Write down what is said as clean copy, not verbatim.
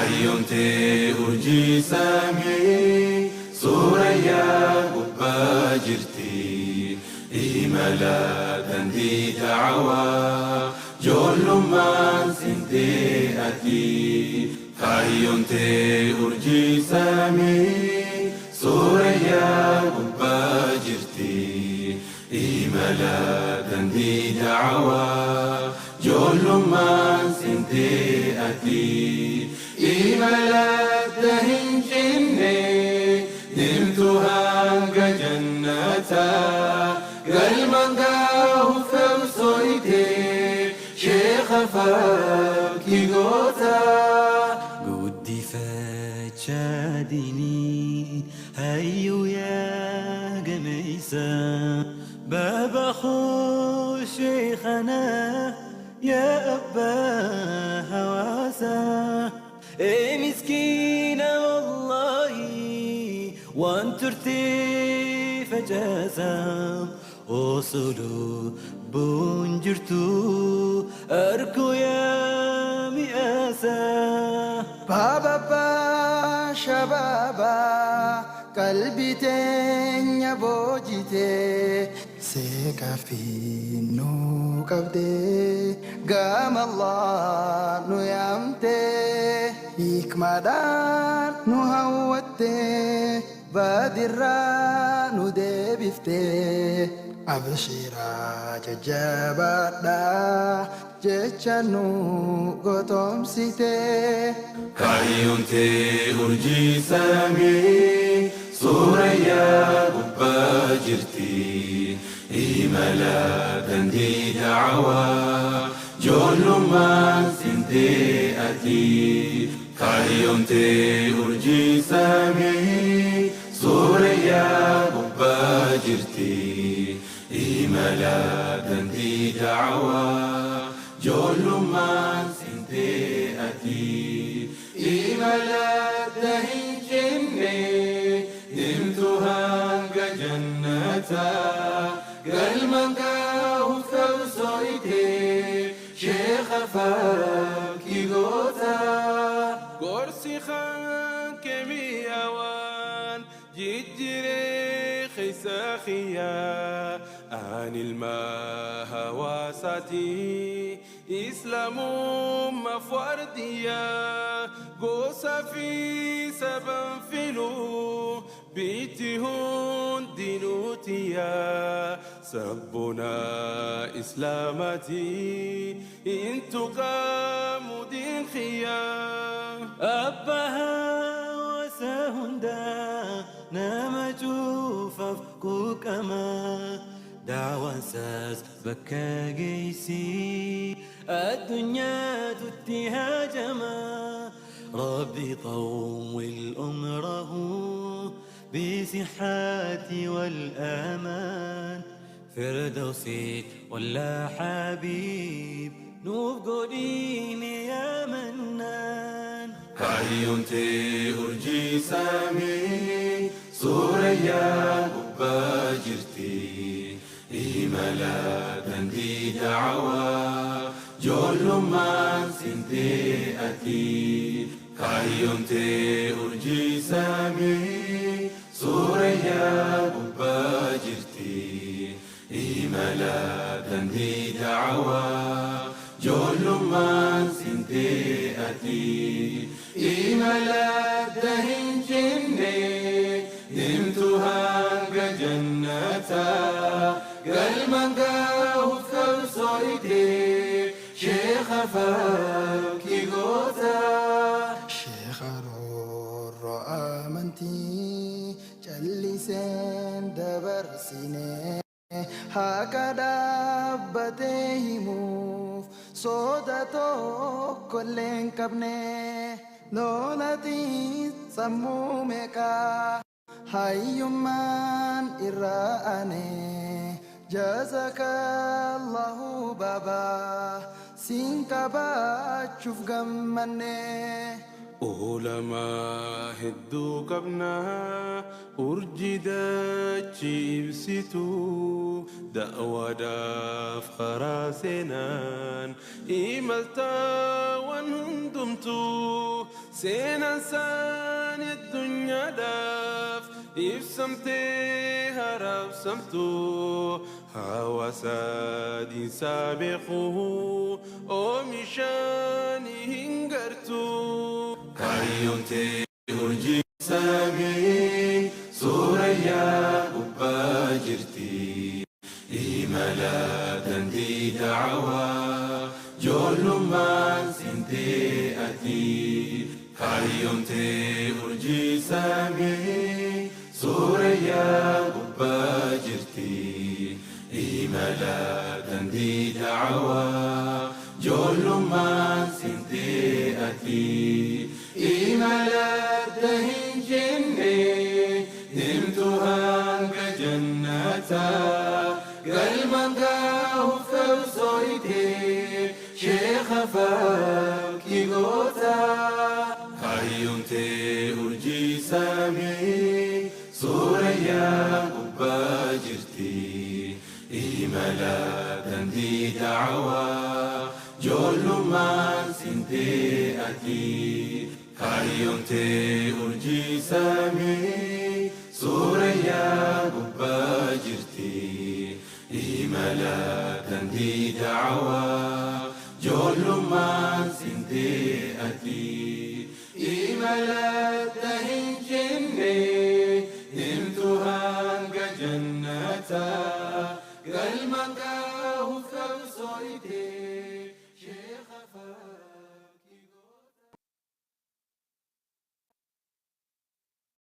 Kaayyoomtee urjii samii suurayyaa gubbaa jirti. Imala dandii da'awaa joollummaan sintee ati. Kaayyoomtee urjii samii suurayyaa gubbaa jirti. Imala dandii da'awaa joollummaan sintee ati. Imalata hinjinne nimtu hanga jannata galmangaa hufamsoite sheekha fakkii goota. Guddifachaa diinii hayyuu yaa gameeysa baaba khoo sheekhanaa yaa abbaa hawaasaa. مسكينة والله وان ترتي فجازا وصلوا بونجرتو أركو يا مئاسا. بابا شبابا قلبي تنيا بوجيتي سيكا في نو قبدي قام الله نو يامتي hikmadhaan nu hawwattee baadirraa nu deebiftee abshiraa jajjabaadhaa jecha nu gotoomsitee. Kaayyoomtee urjii samii suurayyaa gubbaa jirti. Imala dandii da'awaa joollummaan sintee ati. Kaayyoomtee urjii samii suurayyaa gubbaa jirti. Imala dandii da'awaa joollummaan sintee ati. Imalata hinjinne nimtu hanga jannata galmangaa hufamsoite sheekha fakkii goota. قرصي خان كمي أوان جيجري خيساخيا عن الماء واساتي إسلام مفورديا قوسا في سبن فيلو بيتهون دينوتيا سبنا إسلامتي انتو قاموا دين خيام أبها وسهندا نام جوفف كوكما دعوة ساس بكا جيسي الدنيا تتها جما ربي طول أمره بصحاتي والأمان فردوسي ولا حبيب نوفقوديني يا منان. Kaayyoomtee urjii samii suurayyaa gubbaa jirti. Imala dandii da'awaa joollummaan sintee ati. Kaayyoomtee urjii samii suurayyaa gubbaa jirti. Imala dandii da'awaa joollummaan sintee ati. Imalata hinjinne nimtu hanga jannata galmangaa hufamsoite sheekha fakkii goota. sheekha roorro amantii calliseen dabarsine haqa dhaabbatee himuuf sooda tokkollee hin qabne. Lolatiin sammuu meeqaa hayyummaan irraa aanee jazakallahu baabaa siin qabaachuuf gammannee. Ulamaa hedduu qabnaa urjii dachii ibsituu da'waadhaaf karaa seenaan imaltaawwan hundumtuu سينا سان الدنيا داف يفسمتي هرب سمتو هوا سادي سابقه ومشاني هنجرتو كايونتي أرجي سامي سوريا قبا جرتي إيمالا دندي دعوة جول ما سنتي أتي كايونتي أرجي سامي سوريا قبا جرتي إيمالا دندي دعوة جول ما سنتي أتي إيمالا دهين جني دمتها جنتا قلبا قاو فوصويتي شيخ فاكي غوتا كايونتي أرجي سامي سوريا قبا جرتي إيمالا دندي دعوة جول ما سنتي أتي كايونتي أرجي سامي سوريا قبا جرتي إيمالا دندي دعوة جول ما سنتي أتي إيمالا